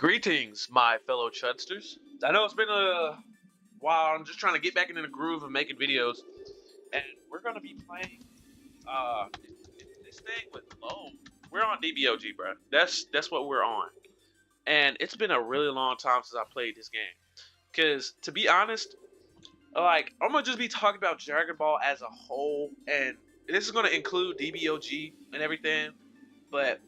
Greetings, my fellow chudsters. I know it's been a while. I'm just trying to get back into the groove of making videos, and we're gonna be playing this thing with Low. We're on DBOG, bro. That's what we're on, and it's been a really long time since I played this game. Cause to be honest, like I'm gonna just be talking about Dragon Ball as a whole, and this is gonna include DBOG and everything. But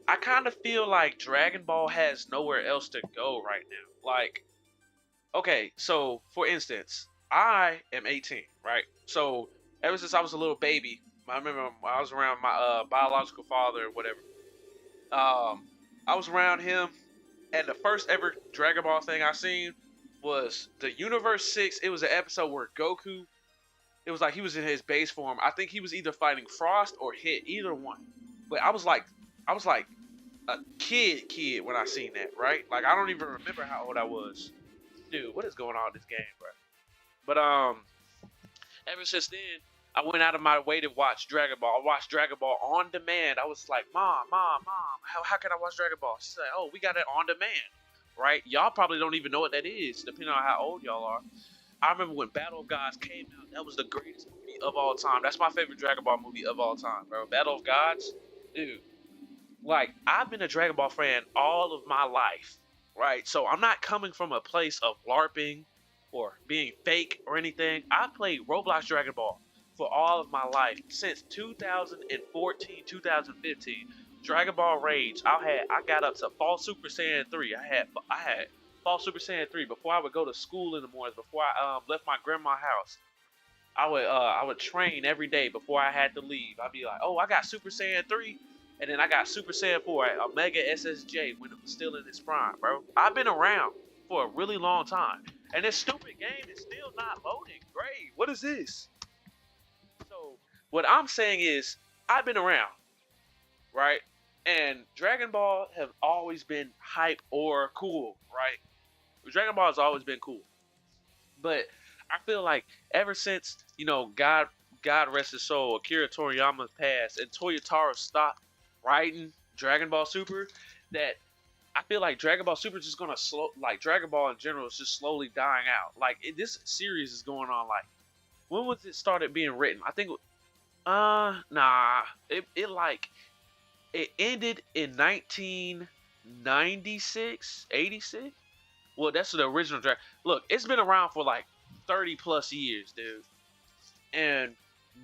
I kind of feel like Dragon Ball has nowhere else to go right now. Like, okay, so for instance, I am 18, right? So ever since I was a little baby, I remember I was around my biological father or whatever. I was around him, and the first ever Dragon Ball thing I seen was the Universe 6. It was an episode where Goku, it was like he was in his base form. I think he was either fighting Frost or Hit, either one. But I was like a kid when I seen that, right? Like I don't even remember how old I was. Dude, what is going on in this game, bro? But ever since then, I went out of my way to watch Dragon Ball. I watched Dragon Ball on demand. I was like, Mom, how can I watch Dragon Ball? She's like, oh, we got it on demand, right? Y'all probably don't even know what that is, depending on how old y'all are. I remember when Battle of Gods came out. That was the greatest movie of all time. That's my favorite Dragon Ball movie of all time, bro. Battle of Gods, dude. Like I've been a Dragon Ball fan all of my life, right? So I'm not coming from a place of LARPing or being fake or anything. I played Roblox Dragon Ball for all of my life since 2014, 2015. Dragon Ball Rage. I got up to Fall Super Saiyan 3. I had Fall Super Saiyan 3 before I would go to school in the mornings. Before I left my grandma's house, I would train every day before I had to leave. I'd be like, oh, I got Super Saiyan 3. And then I got Super Saiyan 4 at Omega SSJ when it was still in its prime, bro. I've been around for a really long time. And this stupid game is still not loading. Great. What is this? So, what I'm saying is, I've been around, right? And Dragon Ball have always been hype or cool, right? Dragon Ball has always been cool. But I feel like ever since, God rest his soul, Akira Toriyama passed and Toyotaro stopped writing Dragon Ball Super, that I feel like Dragon Ball Super is just gonna like Dragon Ball in general is just slowly dying out. Like this series is going on. Like when was it started being written? I think nah, it ended in 1996, 86. Well, that's the original Dragon. Look, it's been around for like 30 plus years, dude, and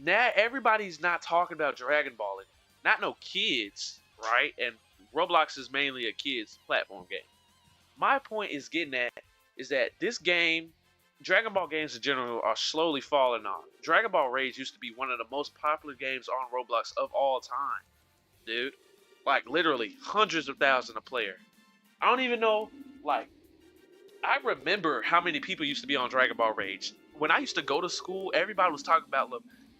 now everybody's not talking about Dragon Ball anymore. Not no kids, right? And Roblox is mainly a kids platform game. My point is getting at is that this game, Dragon Ball games in general, are slowly falling off. Dragon Ball Rage used to be one of the most popular games on Roblox of all time, dude. Like literally hundreds of thousands of players. I don't even know, like, I remember how many people used to be on Dragon Ball Rage. When I used to go to school, everybody was talking about,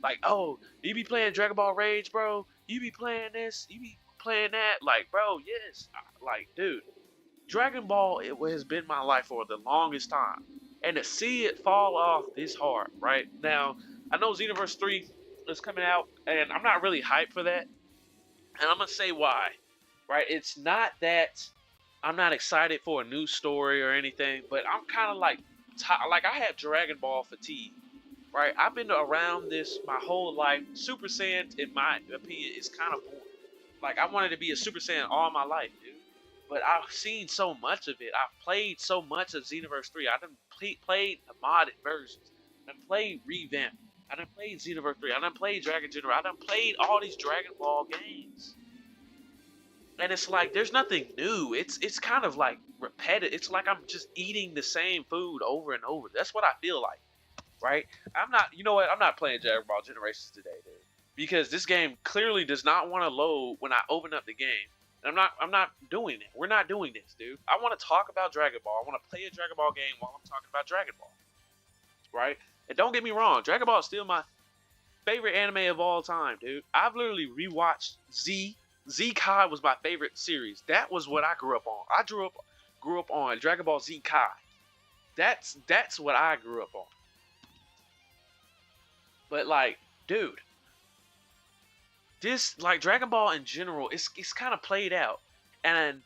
like, oh, you be playing Dragon Ball Rage, bro? You be playing this? You be playing that? Like, bro, yes. Like, dude, Dragon Ball, it has been my life for the longest time. And to see it fall off this hard, right? Now, I know Xenoverse 3 is coming out, and I'm not really hyped for that. And I'm going to say why, right? It's not that I'm not excited for a new story or anything, but I'm kind of like I have Dragon Ball fatigue, right? I've been around this my whole life. Super Saiyan, in my opinion, is kind of boring. Like I wanted to be a Super Saiyan all my life, dude. But I've seen so much of it. I've played so much of Xenoverse 3. I done played the modded versions. I done played Revamp. I done played Xenoverse 3. I done played Dragon General. I done played all these Dragon Ball games. And it's like there's nothing new. It's kind of like repetitive. It's like I'm just eating the same food over and over. That's what I feel like, right? I'm not. You know what? I'm not playing Dragon Ball Generations today, dude, because this game clearly does not want to load when I open up the game. And I'm not doing it. We're not doing this, dude. I want to talk about Dragon Ball. I want to play a Dragon Ball game while I'm talking about Dragon Ball, right? And don't get me wrong, Dragon Ball is still my favorite anime of all time, dude. I've literally rewatched Z. Z Kai was my favorite series. That was what I grew up on. I grew up on Dragon Ball Z Kai. That's what I grew up on. But like, dude, this like Dragon Ball in general, it's kind of played out, and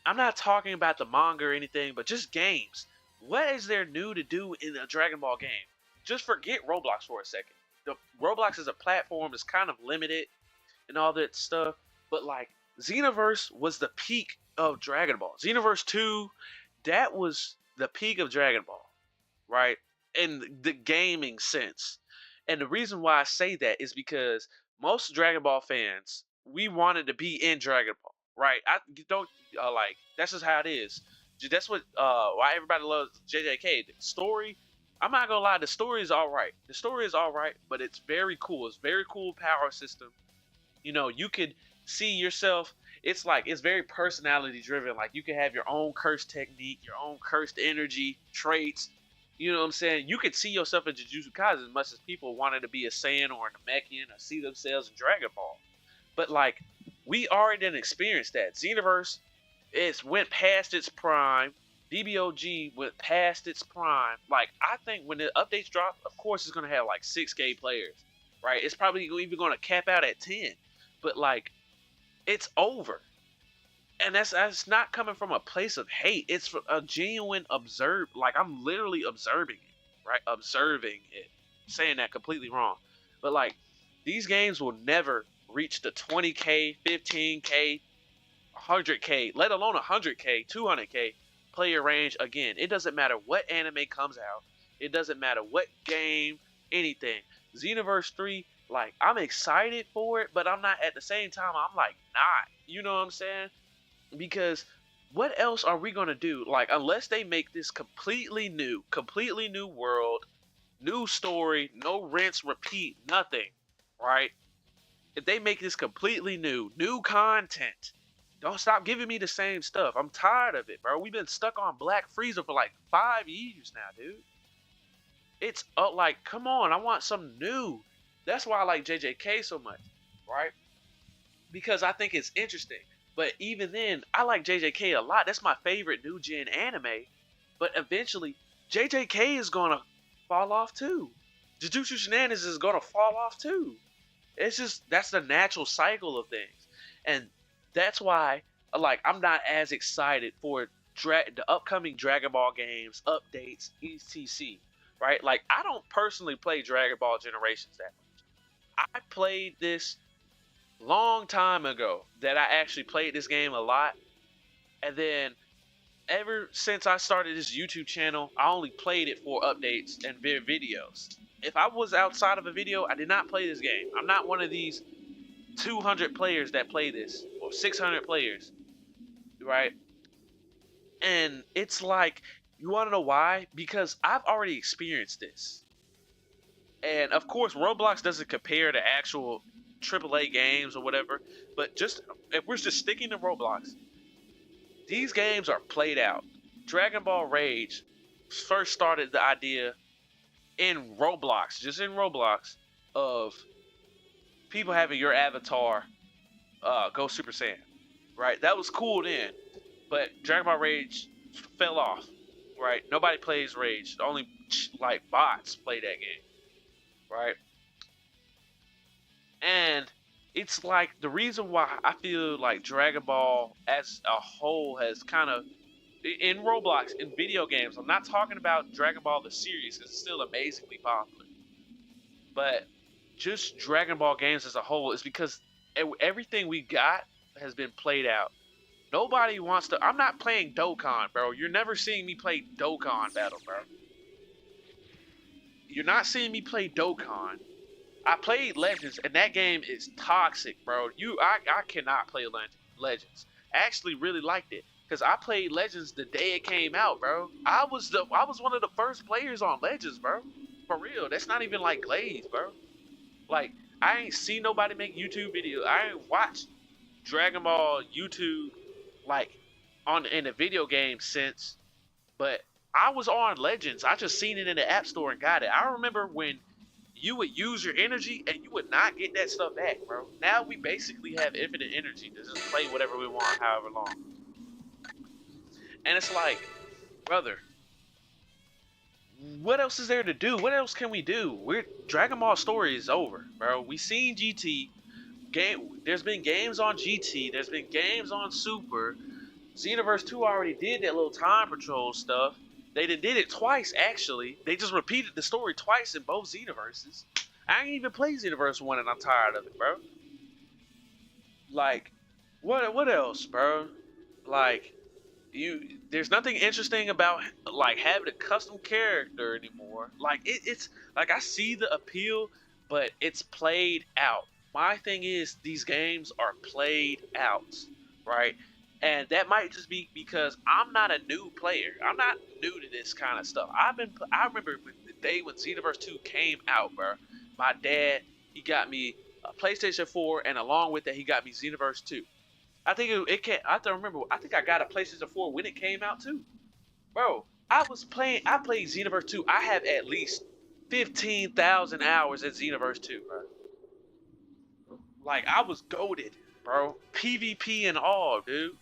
I'm not talking about the manga or anything, but just games. What is there new to do in a Dragon Ball game? Just forget Roblox for a second. The Roblox as a platform is kind of limited and all that stuff, but like Xenoverse was the peak of Dragon Ball. Xenoverse 2, that was the peak of Dragon Ball, right? In the gaming sense. And the reason why I say that is because most Dragon Ball fans, we wanted to be in Dragon Ball, right? I don't like that's just how it is. That's what why everybody loves JJK. The story, I'm not gonna lie, the story is all right. The story is all right, but it's very cool. It's very cool power system. You know, you could see yourself. It's like it's very personality driven. Like you can have your own cursed technique, your own cursed energy traits. You know what I'm saying? You could see yourself in Jujutsu Kaisen as much as people wanted to be a Saiyan or a Namekian or see themselves in Dragon Ball. But like we already didn't experience that. Xenoverse, it's went past its prime. DBOG went past its prime. Like I think when the updates drop, of course it's gonna have like 6K players, right? It's probably even gonna cap out at 10. But like it's over, and that's not coming from a place of hate. It's from a genuine observe. Like I'm literally observing it, right? Observing it. Saying that completely wrong, but like these games will never reach the 20K, 15K, 100K, let alone 100K, 200K player range again. It doesn't matter what anime comes out. It doesn't matter what game, anything. Xenoverse 3, like I'm excited for it, but I'm not at the same time. I'm like not. You know what I'm saying? Because what else are we gonna do? Like unless they make this completely new world, new story, no rinse, repeat, nothing, right? If they make this completely new content, don't stop giving me the same stuff. I'm tired of it, bro. We've been stuck on Black Frieza for like 5 years now, dude. It's like, come on, I want something new. That's why I like JJK so much, right? Because I think it's interesting. But even then, I like JJK a lot. That's my favorite new gen anime. But eventually, JJK is gonna fall off too. Jujutsu Shenanigans is gonna fall off too. It's just that's the natural cycle of things, and that's why like I'm not as excited for the upcoming Dragon Ball games, updates, etc. Right? Like I don't personally play Dragon Ball Generations that much. I played this long time ago that I actually played this game a lot, and then ever since I started this YouTube channel, I only played it for updates and videos. If I was outside of a video, I did not play this game. I'm not one of these 200 players that play this, or 600 players, right? And it's like, you want to know why? Because I've already experienced this. And of course, Roblox doesn't compare to actual AAA games or whatever, but just if we're just sticking to Roblox, these games are played out. Dragon Ball Rage first started the idea in Roblox, just in Roblox, of people having your avatar go Super Saiyan, right? That was cool then, but Dragon Ball Rage fell off, right? Nobody plays Rage. Only like bots play that game, right? And it's like the reason why I feel like Dragon Ball as a whole has kind of in Roblox, in video games. I'm not talking about Dragon Ball the series because it's still amazingly popular, but just Dragon Ball games as a whole is because everything we got has been played out. Nobody wants to. I'm not playing Dokkan, bro. You're never seeing me play Dokkan Battle, bro. You're not seeing me play Dokkan. I played Legends, and that game is toxic, bro. I cannot play Legends. I actually really liked it because I played Legends the day it came out, bro. I was one of the first players on Legends, bro. For real. That's not even like Glaze, bro. Like I ain't seen nobody make YouTube videos. I ain't watched Dragon Ball YouTube like in the video game since, but I was on Legends. I just seen it in the App Store and got it. I remember when you would use your energy and you would not get that stuff back, bro. Now we basically have infinite energy to just play whatever we want, however long. And it's like, brother, what else is there to do? What else can we do? Dragon Ball story is over, bro. We seen GT game. There's been games on GT. There's been games on Super. Xenoverse 2 already did that little time patrol stuff. They did it twice, actually. They just repeated the story twice in both Xenoverses. I ain't even played Xenoverse 1 and I'm tired of it, bro. Like, what else, bro? Like, there's nothing interesting about like having a custom character anymore. Like it's like I see the appeal, but it's played out. My thing is these games are played out, right? And that might just be because I'm not a new player. I'm not new to this kind of stuff. I remember the day when Xenoverse 2 came out, bro. My dad, he got me a PlayStation 4, and along with that, he got me Xenoverse 2. I think it can't. I have to remember. I think I got a PlayStation 4 when it came out too, bro. I was playing. I played Xenoverse 2. I have at least 15,000 hours at Xenoverse 2, bro. Like I was goated, bro. PvP and all, dude.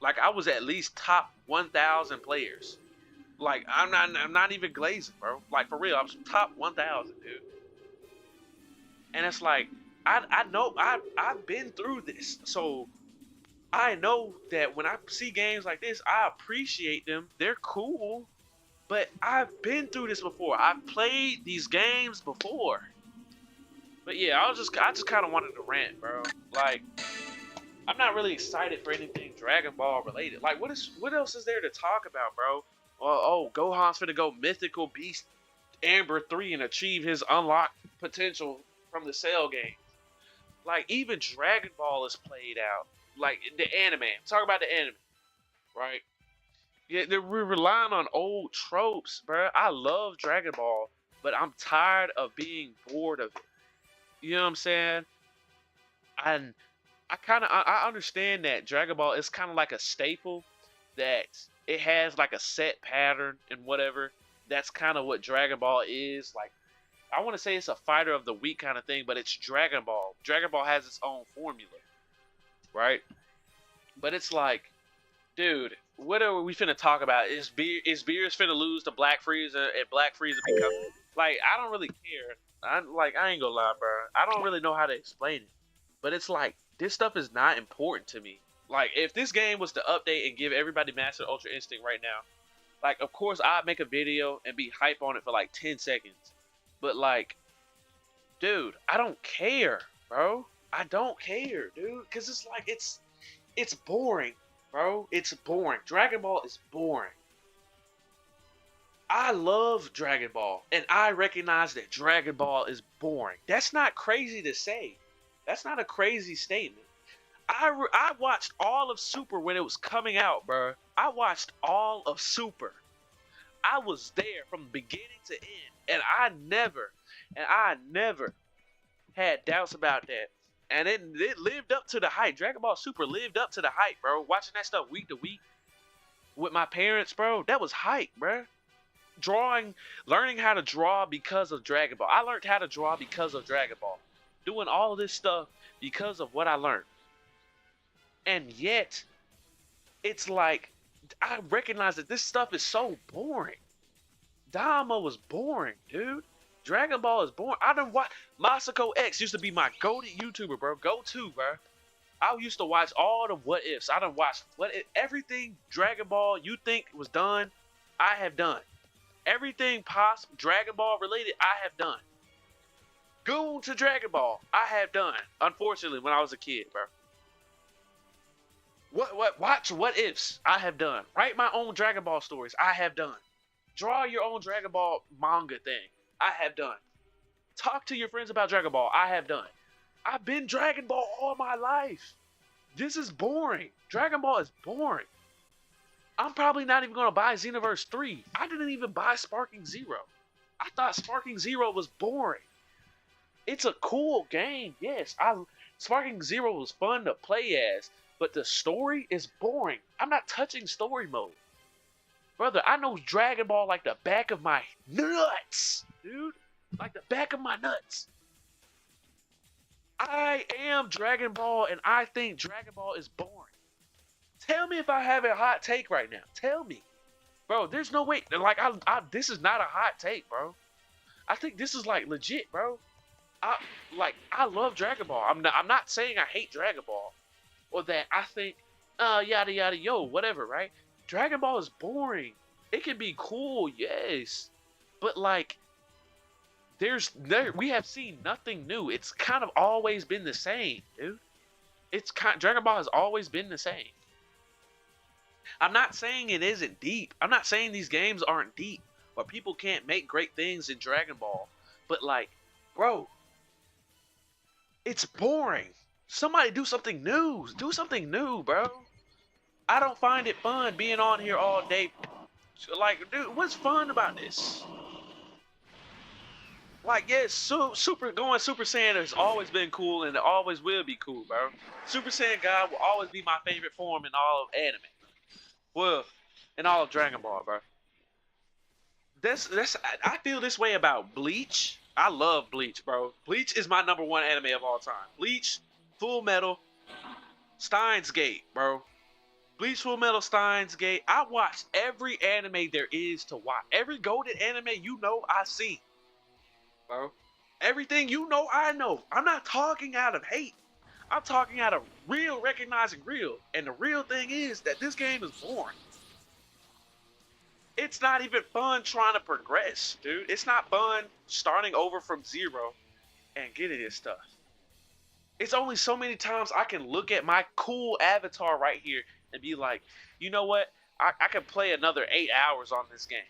Like I was at least top 1,000 players. Like I'm not even glazing, bro. Like for real, I was top 1,000, dude. And it's like I know I've been through this, so I know that when I see games like this, I appreciate them. They're cool, but I've been through this before. I've played these games before. But yeah, I just kind of wanted to rant, bro. Like, I'm not really excited for anything Dragon Ball related. Like, what else is there to talk about, bro? Oh, Gohan's finna go Mythical Beast Amber 3 and achieve his unlocked potential from the Cell game. Like, even Dragon Ball is played out. Like the anime. I'm talking about the anime, right? Yeah, we're relying on old tropes, bro. I love Dragon Ball, but I'm tired of being bored of it. You know what I'm saying? And I understand that Dragon Ball is kind of like a staple, that it has like a set pattern and whatever. That's kind of what Dragon Ball is. Like, I want to say it's a fighter of the week kind of thing, but it's Dragon Ball. Dragon Ball has its own formula, right? But it's like, dude, what are we finna talk about? Is Beerus finna lose to Black Frieza and Black Frieza become like, I don't really care. I ain't gonna lie, bro. I don't really know how to explain it. But it's like, this stuff is not important to me. Like, if this game was to update and give everybody Master Ultra Instinct right now, like, of course I'd make a video and be hype on it for like 10 seconds. But like, dude, I don't care, bro. I don't care, dude. Cause it's like, it's boring, bro. It's boring. Dragon Ball is boring. I love Dragon Ball, and I recognize that Dragon Ball is boring. That's not crazy to say. That's not a crazy statement. I watched all of Super when it was coming out, bro. I watched all of Super. I was there from beginning to end, and I never had doubts about that. And it lived up to the hype. Dragon Ball Super lived up to the hype, bro. Watching that stuff week to week with my parents, bro, that was hype, bro. Learning how to draw because of Dragon Ball. I learned how to draw because of Dragon Ball. Doing all this stuff because of what I learned. And yet, it's like, I recognize that this stuff is so boring. Dama was boring, dude. Dragon Ball is boring. I done watch Masako X used to be my go-to YouTuber, bro. Go-to, bro. I used to watch all the what ifs. I done watched everything Dragon Ball you think was done, I have done. Everything possible Dragon Ball related, I have done. Goon to Dragon Ball, I have done. Unfortunately, when I was a kid, bro. Watch what ifs, I have done. Write my own Dragon Ball stories, I have done. Draw your own Dragon Ball manga thing, I have done. Talk to your friends about Dragon Ball, I have done. I've been Dragon Ball all my life. This is boring. Dragon Ball is boring. I'm probably not even going to buy Xenoverse 3. I didn't even buy Sparking Zero. I thought Sparking Zero was boring. It's a cool game, yes. Sparking Zero was fun to play as, but the story is boring. I'm not touching story mode. Brother, I know Dragon Ball like the back of my nuts, dude. Like the back of my nuts. I am Dragon Ball, and I think Dragon Ball is boring. Tell me if I have a hot take right now. Tell me. Bro, there's no way. Like, this is not a hot take, bro. I think this is, like, legit, bro. I love Dragon Ball. I'm not saying I hate Dragon Ball, or that I think yada yada yo, whatever, right? Dragon Ball is boring. It can be cool, yes, but like we have seen nothing new. It's kind of always been the same, dude. Dragon Ball has always been the same. I'm not saying it isn't deep. I'm not saying these games aren't deep or people can't make great things in Dragon Ball. But like, bro, it's boring. Somebody do something new. Do something new, bro. I don't find it fun being on here all day. Like, dude, what's fun about this? Like, yes, going Super Saiyan has always been cool and it always will be cool, bro. Super Saiyan God will always be my favorite form in all of anime. Well, in all of Dragon Ball, bro. I feel this way about Bleach. I love Bleach, bro. Bleach is my #1 anime of all time. Bleach, Full Metal, Steins Gate, bro. Bleach, Full Metal, Steins Gate. I watched every anime there is to watch. Every golden anime you know I see, bro. Everything you know I know. I'm not talking out of hate. I'm talking out of real recognizing real. And the real thing is that this game is boring. It's not even fun trying to progress, dude. It's not fun starting over from zero and getting this stuff. It's only so many times I can look at my cool avatar right here and be like, you know what? I can play another 8 hours on this game.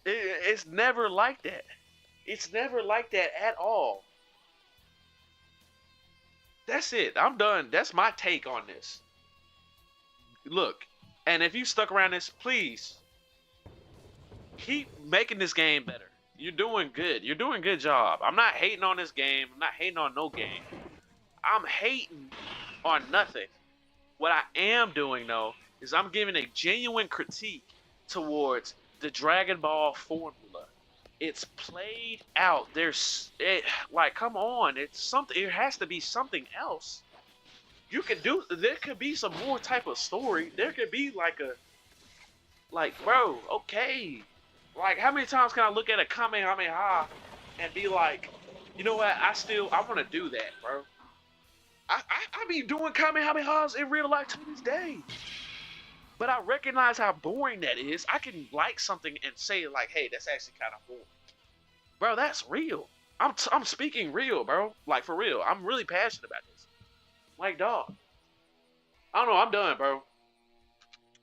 It's never like that. It's never like that at all. That's it. I'm done. That's my take on this. Look, and if you stuck around this, please keep making this game better. You're doing good. You're doing a good job. I'm not hating on this game. I'm not hating on no game. I'm hating on nothing. What I am doing, though, is I'm giving a genuine critique towards the Dragon Ball formula. It's played out. Like, come on. It's something. It has to be something else. There could be some more type of story. There could be bro, okay. Like, how many times can I look at a Kamehameha and be like, you know what, I want to do that, bro. I be doing Kamehamehas in real life to this day. But I recognize how boring that is. I can like something and say, like, hey, that's actually kind of boring. Bro, that's real. I'm speaking real, bro. Like, for real. I'm really passionate about this. Like, dog. I don't know. I'm done, bro.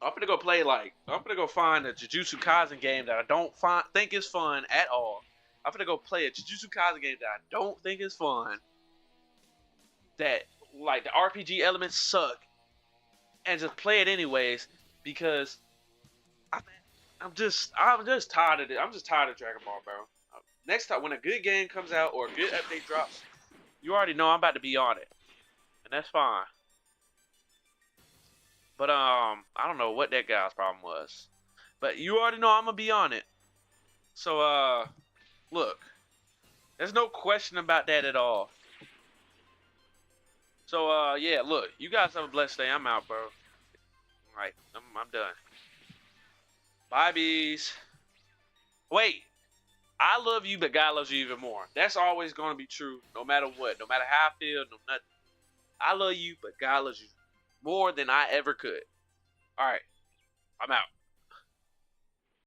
I'm gonna go find a Jujutsu Kaisen game that I don't think is fun at all. I'm gonna go play a Jujutsu Kaisen game that I don't think is fun. That, like, the RPG elements suck. And just play it anyways because I'm just tired of it. I'm just tired of Dragon Ball, bro. Next time, when a good game comes out or a good update drops, you already know I'm about to be on it. And that's fine. But I don't know what that guy's problem was. But you already know I'm gonna be on it. So look. There's no question about that at all. So yeah, look, you guys have a blessed day. I'm out, bro. Alright, I'm done. Bye, bees. Wait. I love you, but God loves you even more. That's always gonna be true, no matter what. No matter how I feel, no nothing. I love you, but God loves you more than I ever could. Alright, I'm out.